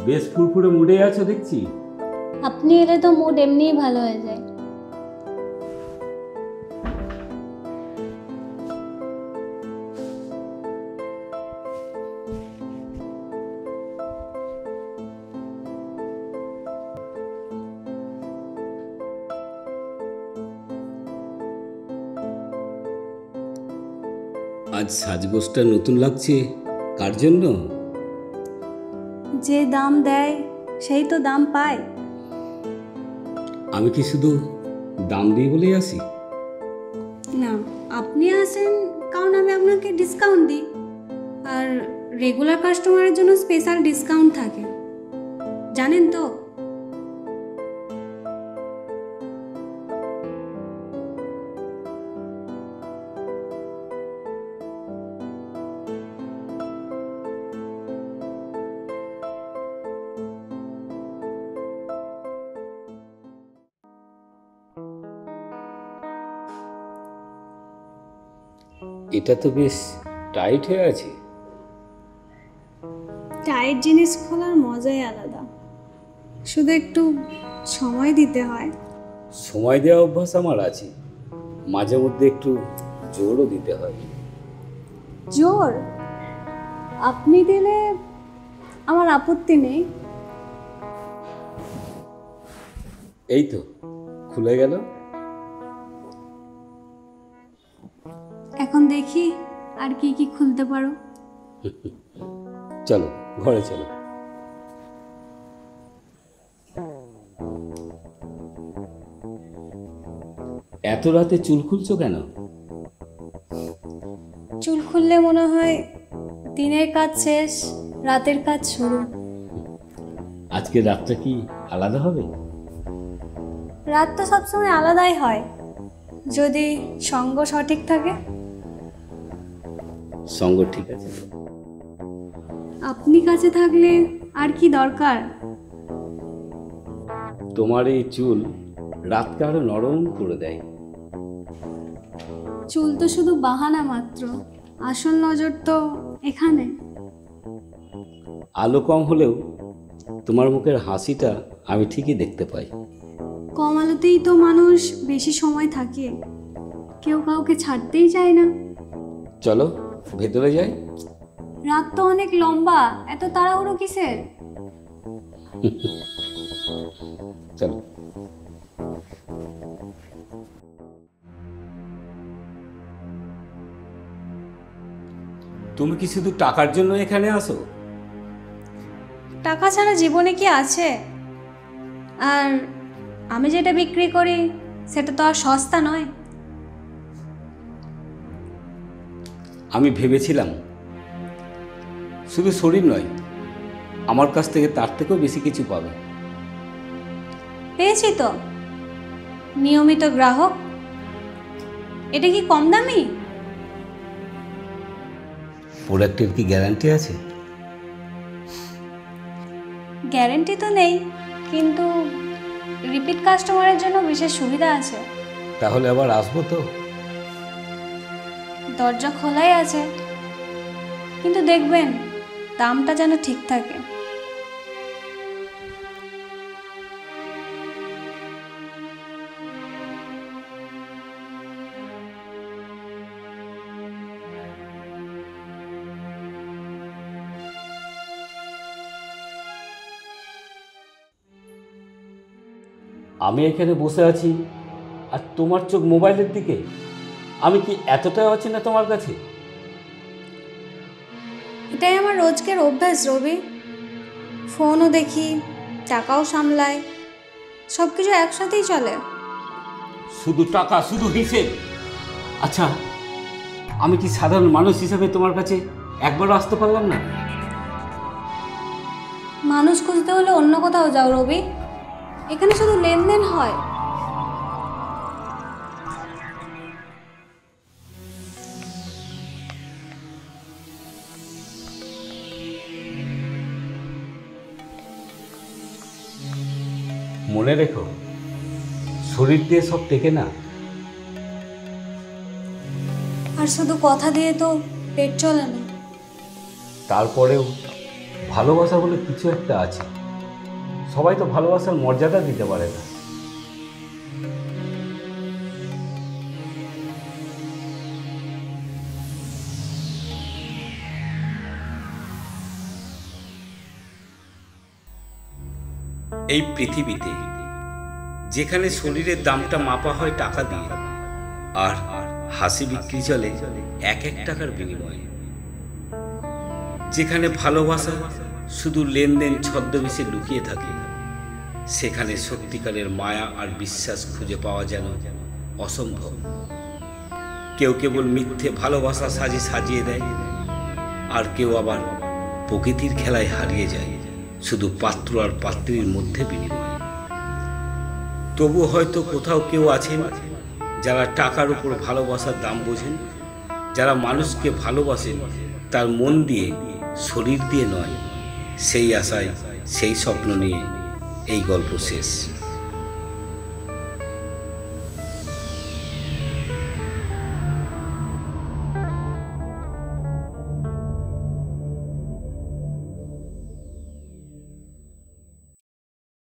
বেশ ফুরফুরে মুডে আছো দেখছি। আপনি এলে তো মুড এমনিই ভালো হয়ে যায়। আজ সাজগোজটা নতুন লাগছে, কার জন্য? যে দাম দেয় সেই তো দাম পায়। আমি কি শুধু দাম দিই বলেই আসি? না, আপনি আসেন কারণ আমি আপনাকে ডিসকাউন্ট দিই, আর রেগুলার কাস্টমারের জন্য স্পেশাল ডিসকাউন্ট থাকে, জানেন তো। এটা তো বেশ টাইট হয়ে আছে। টাইট জিনিস খোলার মজাই আলাদা, শুধু একটু সময় দিতে হয়। সময় দেওয়া অভ্যাস আমার আছে, মাঝে মধ্যে একটু জোরও দিতে হয়। জোর আপনি দিলে আমার আপত্তি নেই। এই তো খুলে গেল। এখন দেখি আর কি কি খুলতে পারো। চলো ঘরে চলো। এত রাতে চুল খুলছো কেন? চুল খুললে মনে হয় দিনের কাজ শেষ, রাতের কাজ শুরু। আজকে রাতটা কি আলাদা হবে? রাত তো সবসময় আলাদাই হয়, যদি সঙ্গ সঠিক থাকে। সঙ্গ ঠিক আছে তো? আপনি কাছে থাকলে আর কি দরকার। তোমার এই চুল রাতকে আরো নরম করে দেয়। চুল তো শুধু বাহানা মাত্র, আসল নজর তো এখানে। আলো কম হলেও তোমার মুখের হাসিটা আমি ঠিকই দেখতে পাই। কম আলোতেই তো মানুষ বেশি সময় থাকে, কেউ কাউকে ছাড়তেই চায় না। চলো ভেতরে যাই। রাত তো অনেক লম্বা, এত তাড়াহুড়ো কিসের? চলো। তুমি কি শুধু টাকার জন্য এখানে আসো? টাকা ছাড়া জীবনে কি আছে? আর আমি যেটা বিক্রি করি সেটা তো আর সস্তা নয়। আমি ভেবেছিলাম শুধু শরীর নয়, আমার কাছ থেকে তার থেকেও বেশি কিছু পাবে। পেয়েছি তো, নিয়মিত গ্রাহক। এটা কি কম দামি? প্রোডাক্টের কি গ্যারান্টি আছে? গ্যারান্টি তো নেই, কিন্তু রিপিট কাস্টমারের জন্য বিশেষ সুবিধা আছে। তাহলে আবার আসবো তো? দরজা খোলাই আছে, কিন্তু দেখবেন দামটা যেন ঠিক থাকে। আমি এখানে বসে আছি আর তোমার চোখ মোবাইলের দিকে। আমি কি এতটাই অচেনা তোমার কাছে? এটাই আমার রোজকের অভ্যাস রবি। ফোনও দেখি, টাকাও সামলাই, সব কিছু একসাথেই চলে। শুধু টাকা, শুধু হিসেব। আচ্ছা, আমি কি সাধারণ মানুষ হিসেবে তোমার কাছে একবারও আসতে পারলাম না? মানুষ খুঁজতে হলে অন্য কোথাও যাও রবি, এখানে শুধু লেনদেন হয়। মনে রেখো, শরীর দিয়ে সব টেকে না। আর শুধু কথা দিয়ে তো পেট চলে না। তারপরেও ভালোবাসা বলে কিছু একটা আছে, সবাই তো ভালোবাসার মর্যাদা দিতে পারে না। এই পৃথিবীতে যেখানে শরীরের দামটা মাপা হয় টাকা দিয়ে, আর হাসি বিক্রি চলে এক এক টাকার বিনিময়ে, যেখানে ভালোবাসা শুধু লেনদেন ছদ্মবেশে লুকিয়ে থাকে, সেখানে সত্যিকারের মায়া আর বিশ্বাস খুঁজে পাওয়া যেন অসম্ভব। কেউ কেবল মিথ্যে ভালোবাসা সাজিয়ে দেয়, আর কেউ আবার প্রকৃতির খেলায় হারিয়ে যায় শুধু পাত্র আর পাত্রীর মধ্যে বিনিময়ে। তবু হয়তো কোথাও কেউ আছেন যারা টাকার উপর ভালোবাসার দাম বোঝেন, যারা মানুষকে ভালোবাসেন তার মন দিয়ে, শরীর দিয়ে নয়। সেই আশায়, সেই স্বপ্ন নিয়ে এই গল্প শেষ।